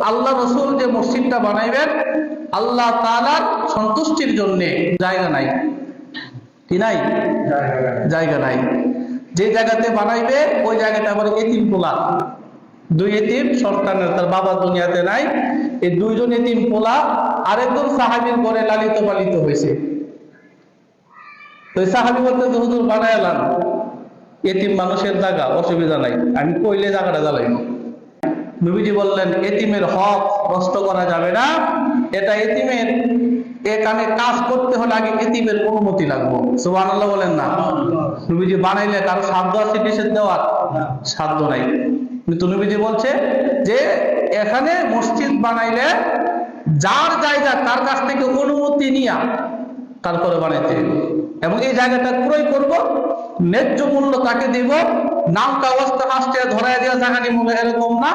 আল্লাহ রসুল যে মসজিদটা বানাইবেন আল্লাহ তাআলার সন্তুষ্টির জন্য জায়গা নাই, কি নাই? জায়গা নাই। যে জায়গাতে বানাইবে ওই জায়গাটা আবার এতিম পোলা, দুই এতিম সন্তানের, তার বাবা দুনিয়াতে নাই, এই দুইজন এতিম পোলা আরেকজন সাহাবীর ঘরে লালিত পালিত হয়েছে। তো সাহাবী বলতে হুজুর বানাইলাম, এতিম মানুষের জায়গা, অসুবিধা নাই, আমি কইলে জায়গাটা জ্বালাইব। নবীজি বললেন এতিমের হক নষ্ট করা যাবে না, এটা এতিমের এখানে কাজ করতে হলে আগে এতিমের অনুমতি লাগবে। সুবহানাল্লাহ বলেন না? নবীজি বানাইলে কারো সাধ্য আছে নিষেধ দেওয়ার? সাধ্য নাই। কিন্তু নবীজি বলছে যে এখানে মসজিদ বানাইলে যার জায়গা তার কাছ থেকে অনুমতি নিয়া তারপরে বানাইতে, এবং এই জায়গাটা ক্রয় করব, ন্যায্য মূল্য তাকে দিব, নামকা অবস্থা আসতে ধরাই দেওয়া জায়গা নিব এরকম না,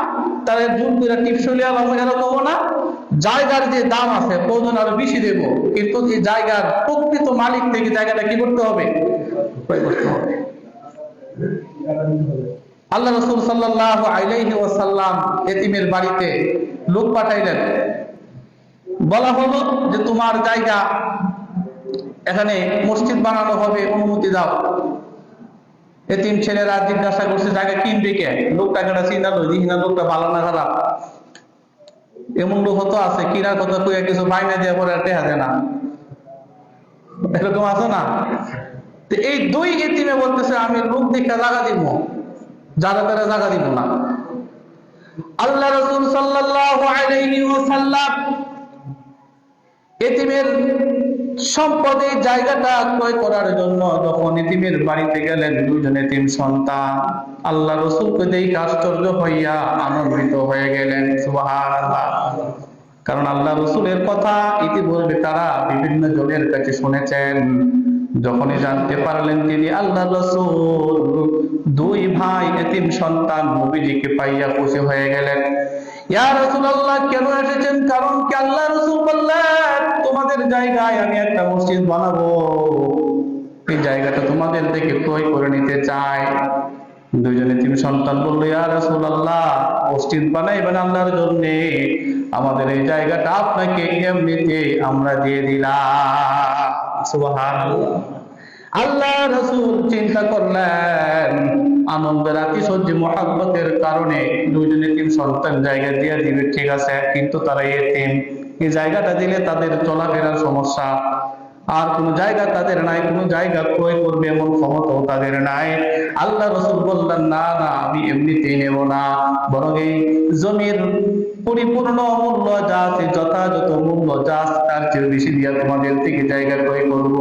তার জোর করে টিপসলিয়া এরকমও না। জায়গার যে দাম আছে প্রয়োজন আরো বেশি দেব, কিন্তু এই জায়গার প্রকৃত মালিক থেকে জায়গাটা কি করতে হবে? ক্রয় করতে হবে। আল্লাহ রাসূল সাল্লাল্লাহু আলাইহি ওয়াসাল্লাম এতিমের বাড়িতে লোক পাঠাইলেন, বলা হলো যে তোমার জায়গা, এখানে মসজিদ বানানো হবে, অনুমতি দাও। এতিম ছেলেরা জিজ্ঞাসা করছে জায়গা কিনবে কে? লোকটা কেটা চিনালো, দেখি না লোকটা ভালো না খারাপ। এমন লোক হতো আছে কিনার কথা কইয়া কিছু বাইনা দিয়ে পরে টেহা দেয় না, এরকম আছে না? তো এই দুই এতিমে বলতেছে আমি লোক দেখে জায়গা দিব, যারা তারা জায়গা দিব না। আল্লাহ রাসূল সাল্লাল্লাহু আলাইহি ওয়াসাল্লাম এতিমের সম্পদে জায়গাটা ক্রয় করার জন্য যখন এতিমের বাড়িতে গেলেন, দুইজন এতিম সন্তান আল্লাহ রাসূলকে দেখে আশ্চর্য হইয়া আনন্দিত হয়ে গেলেন। সুবহানাল্লাহ। কারণ আল্লাহ রাসূলের কথা ইতিপূর্বে তারা বিভিন্ন জনের কাছে শুনেছেন। যখনই জানতে পারলেন তিনি আল্লাহ রাসূল দুই ভাই এতিম সন্তান নবীজিকে পাইয়া খুশি হয়ে গেলেন। ইয়া রাসূলুল্লাহ, কেন এসেছেন? কারণ কি আল্লাহ রাসূল বললেন তোমাদের জায়গায় আমি একটা মসজিদ বানাবো, এই জায়গাটা তোমাদের থেকে ক্রয় করে নিতে চাই। দুইজন এতিম সন্তান বলল ইয়া রাসূলুল্লাহ, মসজিদ বানাইবেন আল্লাহর জন্য, আমাদের এই জায়গাটা আপনাকে এমনিতে আমরা দিয়ে দিলাম। সুবহানাল্লাহ। আল্লাহ রাসূল চিন্তা করলেন আনন্দের আতিশয্য মহব্বতের কারণে দুইজন এতিম সন্তান জায়গা দিয়ে দিবে, ঠিক আছে, কিন্তু তারা এতিম, এই জায়গাটা দিলে তাদের চলাফেরার সমস্যা, আর কোন জায়গা তাদের নাই, কোন জায়গা ক্রয় করবে এমন ক্ষমতাও তাদের নাই। আল্লাহ রাসূল বললেন না না, আমি এমনিতেই নেব না, বরং এই জমির পরিপূর্ণ মূল্য যা আছে, যথাযথ মূল্য যা আছে তার চেয়ে বেশি দিয়া তোমাদের থেকে জায়গা ক্রয় করব।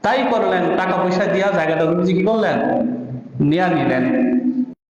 তাই করলেন, টাকা পয়সা দিয়া জায়গাটা নবীজি কি করলেন? নিয়ে নিলেন।